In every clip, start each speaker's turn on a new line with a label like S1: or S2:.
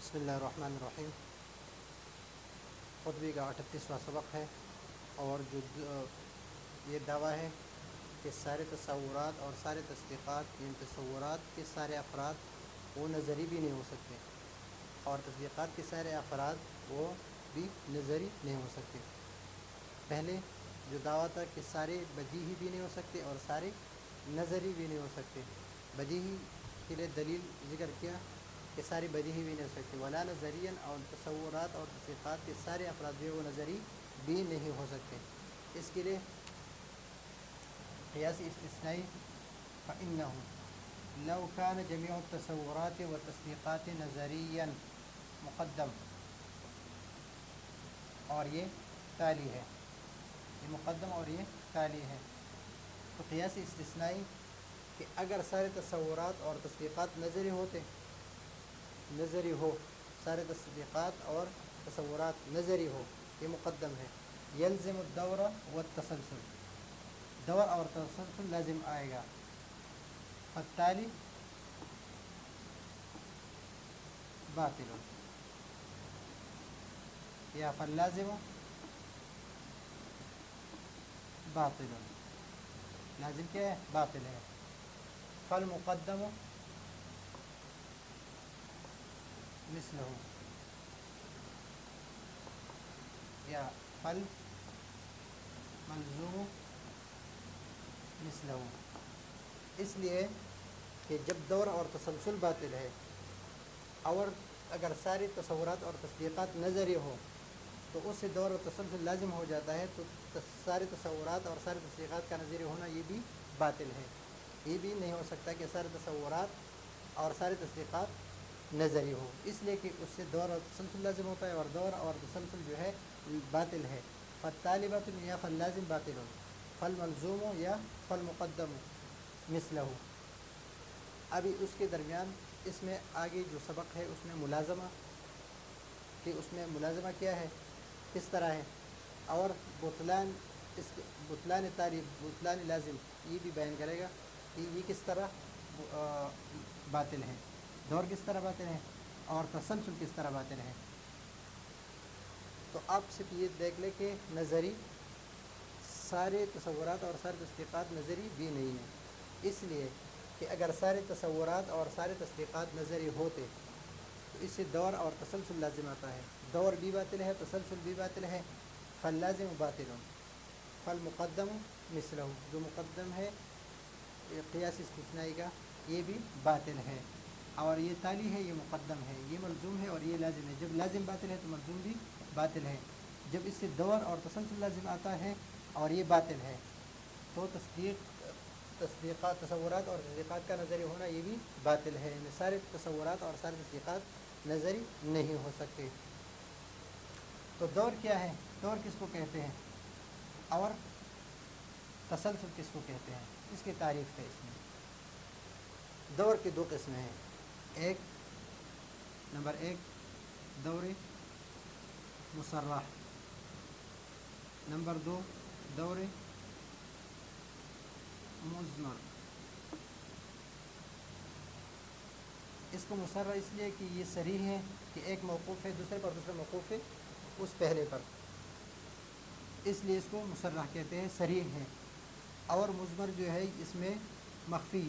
S1: بسم اللہ الرحمن الرحیم۔ خطبے کا 38واں سبق ہے، اور جو یہ دعویٰ ہے کہ سارے تصورات اور سارے تصدیقات، ان تصورات کے سارے افراد وہ نظری بھی نہیں ہو سکتے، اور تصدیقات کے سارے افراد وہ بھی نظری نہیں ہو سکتے۔ پہلے جو دعویٰ تھا کہ سارے بدیہی بھی نہیں ہو سکتے اور سارے نظری بھی نہیں ہو سکتے، بدیہی کے لیے دلیل ذکر کیا کہ سارے بدیہی بھی نہیں ہو سکتے، ولا نظرین، اور تصورات اور تصدیقات کے سارے افراد بھی وہ نظری بھی نہیں ہو سکتے۔ اس کے لیے قیاس استثنائی فإنه لو كان جميع التصورات والتصدیقات نظریا مقدم، اور یہ تالی ہے، یہ مقدم اور یہ تالی ہے۔ تو قیاس استثنائی کہ اگر سارے تصورات اور تصدیقات نظری ہوتے، نظری ہو، سارے تصدیقات اور تصورات نظری ہو، یہ مقدم ہے۔ یلزم الدور والتسلسل، دور اور تسلسل لازم آئے گا۔ فالتالی باطل، یا فاللازم باطل، لازم کیا ہے؟ باطل ہے۔ فالمقدم مثلہ، یا فالملزوم مثلہ، اس لیے کہ جب دور اور تسلسل باطل ہے، اور اگر ساری تصورات اور تصدیقات نظری ہو تو اس سے دور اور تسلسل لازم ہو جاتا ہے، تو سارے تصورات اور سارے تصدیقات کا نظری ہونا یہ بھی باطل ہے۔ یہ بھی نہیں ہو سکتا کہ سارے تصورات اور سارے تصدیقات نظری ہو، اس لیے کہ اس سے دور اور تسلسل لازم ہوتا ہے، اور دور اور تسلسل جو ہے باطل ہے۔ فالتالی باطل، یا فاللازم باطل، فالملزوم یا فالمقدم مثلہ۔ ابھی اس کے درمیان اس میں آگے جو سبق ہے اس میں ملازمہ، کہ اس میں ملازمہ کیا ہے، کس طرح ہے، اور بطلان، اس بطلان تالی، بطلان لازم، یہ بھی بیان کرے گا کہ یہ کس طرح باطل ہے، دور کس طرح باطل ہے، اور تسلسل کس طرح باطل ہے۔ تو آپ صرف یہ دیکھ لیں کہ نظری سارے تصورات اور سارے تصدیقات نظری بھی نہیں ہیں، اس لیے کہ اگر سارے تصورات اور سارے تصدیقات نظری ہوتے تو اس سے دور اور تسلسل لازم آتا ہے، دور بھی باطل ہے، تسلسل بھی باطل ہے۔ فاللازم باطل، فالمقدم مثلہ، جو مقدم ہے قیاس استثنائی کا یہ بھی باطل ہے، اور یہ تالی ہے، یہ مقدم ہے، یہ ملزوم ہے اور یہ لازم ہے۔ جب لازم باطل ہے تو ملزوم بھی باطل ہے، جب اس سے دور اور تسلسل لازم آتا ہے اور یہ باطل ہے، تو تصدیقات، تصورات اور تصدیقات کا نظری ہونا یہ بھی باطل ہے، یعنی سارے تصورات اور سارے تصدیقات نظری نہیں ہو سکتے۔ تو دور کیا ہے، دور کس کو کہتے ہیں، اور تسلسل کس کو کہتے ہیں، اس کی تعریف ہے۔ اس میں دور کی دو قسمیں ہیں، نمبر ایک دور مسرح، نمبر دو دور مضمر۔ اس کو مسرح اس لیے کہ یہ صریح ہے کہ ایک موقوف ہے دوسرے پر، دوسرا موقوف ہے اس پہلے پر، اس لیے اس کو مسرح کہتے ہیں، صریح ہے۔ اور مضمر جو ہے اس میں مخفی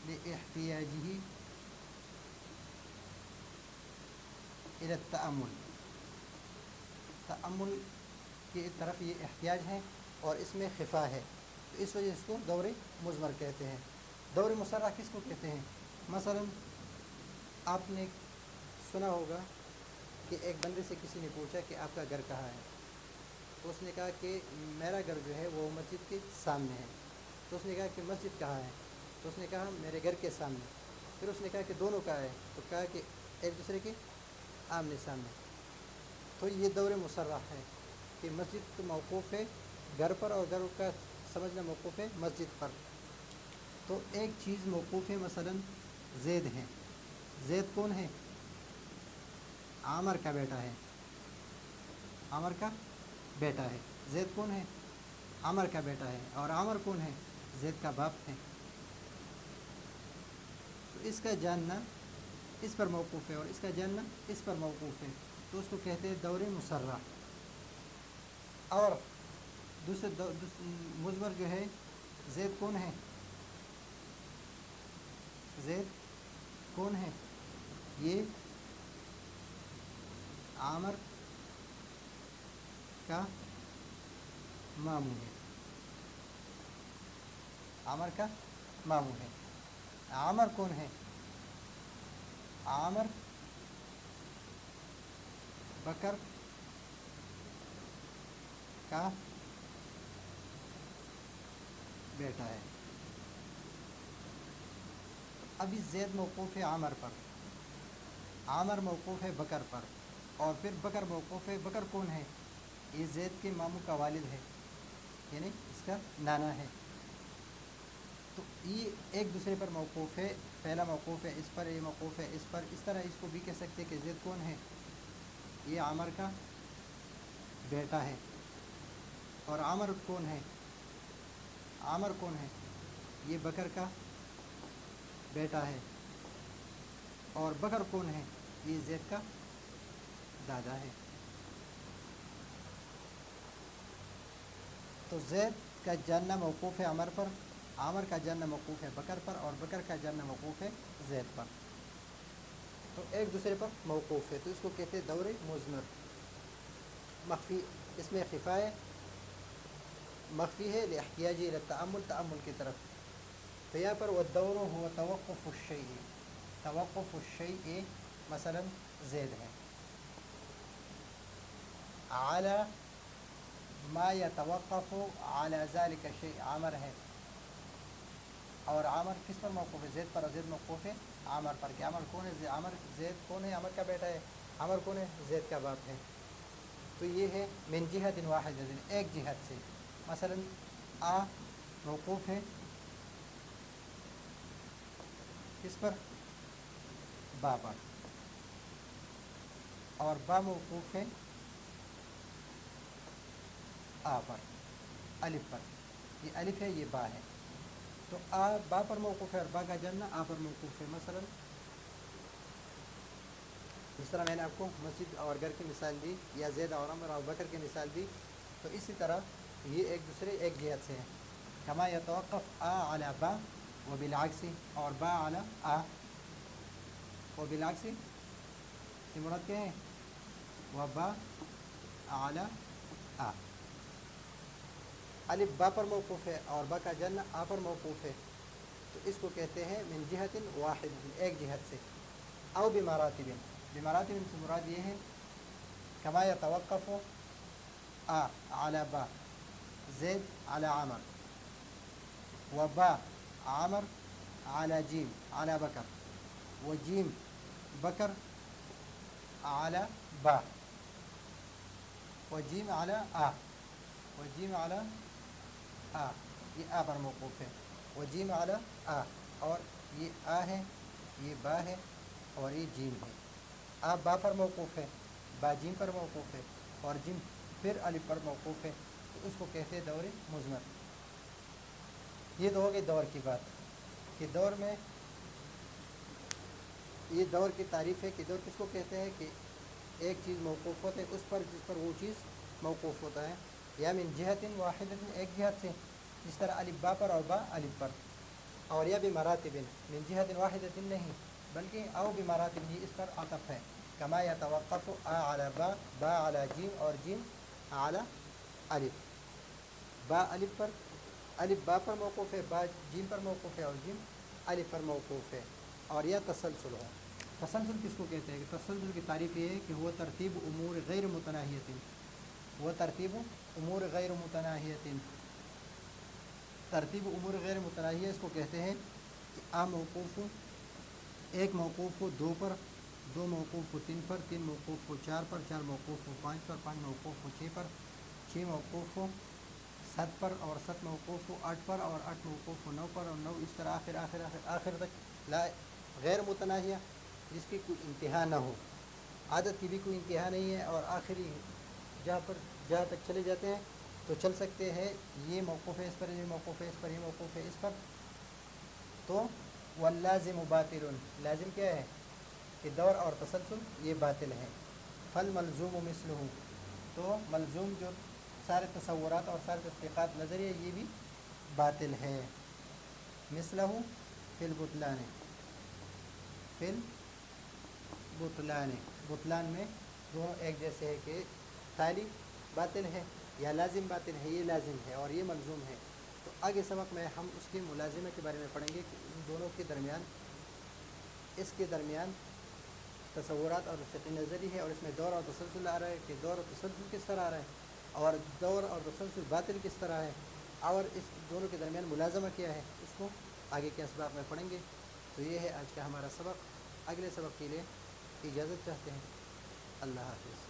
S1: لاحتیاجہ الی التأمل، تأمل کی طرف یہ احتیاج ہے اور اس میں خفا ہے، تو اس وجہ اس کو دور مضمر کہتے ہیں۔ دور مسرح کس کو کہتے ہیں؟ مثلا آپ نے سنا ہوگا کہ ایک بندے سے کسی نے پوچھا کہ آپ کا گھر کہاں ہے، تو اس نے کہا کہ میرا گھر جو ہے وہ مسجد کے سامنے ہے۔ تو اس نے کہا کہ مسجد کہاں ہے، تو اس نے کہا میرے گھر کے سامنے۔ پھر اس نے کہا کہ دونوں کہاں ہے، تو کہا کہ ایک دوسرے کے آمنے سامنے۔ تو یہ دور مسرح ہے کہ مسجد تو موقوف ہے گھر پر، اور گھر کا سمجھنا موقوف ہے مسجد پر۔ تو ایک چیز موقوف ہے، مثلا زید ہے، زید کون ہے؟ عامر کا بیٹا ہے، عامر کا بیٹا ہے۔ زید کون ہے؟ عامر کا بیٹا ہے، اور عامر کون ہے؟ زید کا باپ ہے۔ تو اس کا جاننا اس پر موقوف ہے اور اس کا جاننا اس پر موقوف ہے، تو اس کو کہتے ہیں دور مسرہ۔ اور دوسرے مضمر جو ہے، زید کون ہے؟ زید کون ہے؟ یہ عامر کا ماموں ہے، عامر کا ماموں ہے۔ عامر کون ہے؟ عامر بکر کا بیٹا ہے۔ ابھی زید موقوف ہے عامر پر، عامر موقوف ہے بکر پر، اور پھر بکر موقوف ہے۔ بکر کون ہے؟ یہ زید کے ماموں کا والد ہے، یعنی اس کا نانا ہے۔ تو یہ ایک دوسرے پر موقوف ہے، پہلا موقوف ہے اس پر، یہ موقوف ہے اس پر۔ اس طرح اس کو بھی کہہ سکتے کہ زید کون ہے؟ یہ عامر کا بیٹا ہے۔ اور عامر کون ہے؟ عامر کون ہے؟ یہ بکر کا بیٹا ہے۔ اور بکر کون ہے؟ یہ زید کا دادا ہے۔ تو زید کا جاننا موقوف ہے عامر پر، عامر کا جاننا موقوف ہے بکر پر، اور بکر کا جاننا موقوف ہے زید پر۔ تو ایک دوسرے پر موقوف ہے، تو اس کو کہتے ہیں دور مضمر۔ مخفی، اس میں خفائے مخفی ہے لاحتیاجی الی التأمل، تأمل کی طرف۔ تو یہاں پر والدور هو توقف الشیء، توقف الشیء مثلا زید ہے، علی ما یتوقف علی ذلک الشیء عامر ہے۔ اور عامر کس پر موقوف ہے؟ زید پر، اور زید موقوف ہے عامر پر۔ کہ عامر کون ہے؟ عامر زید کون ہے؟ عامر کا بیٹا ہے۔ عامر کون ہے؟ زید کا باپ ہے۔ تو یہ ہے من جہت واحد، ایک جہت سے۔ مثلا آ موقوف ہے کس پر؟ با پر، اور با موقوف ہے آ پر، الف پر۔ یہ الف ہے، یہ با ہے۔ تو آ با پر موقوف ہے اور با کا جاننا آ پر موقوف ہے۔ مثلا جس طرح میں نے آپ کو مسجد اور گھر کی مثال دی، یا زید اور عمر اور بکر کی مثال دی، تو اسی طرح یہ ایک دوسرے ایک جہت سے ہیں۔ کما یتوقف آ علی با و بالعکس، اور با علی آ و بالعکس سے مراد کیا ہے؟ و با علی آ۔ الف با پر موقوف ہے اور با کا جاننا آ پر موقوف ہے، تو اس کو کہتے ہیں من جہت واحد، ایک جہت سے۔ او بمراتب، بمراتب سے مراد یہ ہے کما یتوقف آ علی با زید علی عامر، و با عامر علی جیم علی بکر، و جیم بکر علی با، و جیم علی آ، و جیم علی آ، یہ آ پر موقوف ہے، و جیم علی آ، اور یہ آ ہے، یہ با ہے، اور یہ جیم ہے۔ آ با پر موقوف ہے، با جیم پر موقوف ہے، اور جیم پھر الف پر موقوف ہے، تو اس کو کہتے ہیں دور مضمر۔ یہ تو ہو گئی دور کی بات کہ دور میں، یہ دور کی تعریف ہے کہ دور کس کو کہتے ہیں؟ کہ ایک چیز موقوف ہوتا ہے اس پر جس پر وہ چیز موقوف ہوتا ہے، یا من جہت واحد، ایک جہت سے، جس طرح الف با پر اور با الف پر، اور یا بمراتب، من جہت واحد نہیں بلکہ او بمراتب، یہ اس پر عطف ہے۔ کما یتوقف آ علی با، با علی جیم، اور جیم علی الف، با الف پر، الف با پر موقوف ہے، با جیم پر موقوف ہے، اور جیم الف پر موقوف ہے۔ اور یہ تسلسل ہے۔ تسلسل کس کو کہتے ہیں؟ کہ تسلسل کی تعریف یہ ہے کہ وہ ترتیب امور غیر متناہیت، وہ ترتیب امور غیر متناہیت، ترتیب امور غیر متناہیہ اس کو کہتے ہیں کہ آ موقوف ہو، ایک موقوف ہو دو پر، دو موقوف ہو تین پر، تین موقوف ہو چار پر، چار موقوف ہو پانچ پر، پانچ موقوف ہو چھ پر، چھ موقوف ہو سات پر، اور سات موقوف ہو آٹھ پر، اور آٹھ موقوف ہو نو پر، اور نو، اس طرح آخر آخر آخر آخر تک، لا غیر متناہیہ، جس کی کوئی انتہا نہ ہو، عادت کی بھی کوئی انتہا نہیں ہے، اور آخری جہاں تک چلے جاتے ہیں تو چل سکتے ہیں۔ یہ موقوف ہے اس پر، یہ موقوف ہے اس پر، یہ موقوف ہے اس پر، تو واللازم باطل، لازم کیا ہے کہ دور اور تسلسل یہ باطل ہے. فالملزوم مثلہ، تو ملزوم جو سارے تصورات اور سارے تصدیقات نظریہ یہ بھی باطل ہے. مثلہ فی البطلان، فی البطلان، بطلان میں دونوں ایک جیسے ہے کہ تالی باطل ہے یا لازم باطل ہے، یہ لازم ہے اور یہ ملزوم ہے. تو آگے سبق میں ہم اس کی ملازمہ کے بارے میں پڑھیں گے کہ ان دونوں کے درمیان، اس کے درمیان تصورات اور فقہ نظری ہے، اور اس میں دور اور تسلسل آ رہا ہے کہ دور اور تسلسل کس طرح آ رہا ہے، اور دور اور تسلسل باطل کس طرح ہے، اور اس دونوں کے درمیان ملازمہ کیا ہے، اس کو آگے کے اسباق میں پڑھیں گے. تو یہ ہے آج کا ہمارا سبق. اگلے سبق کے لیے اجازت چاہتے ہیں. اللہ حافظ.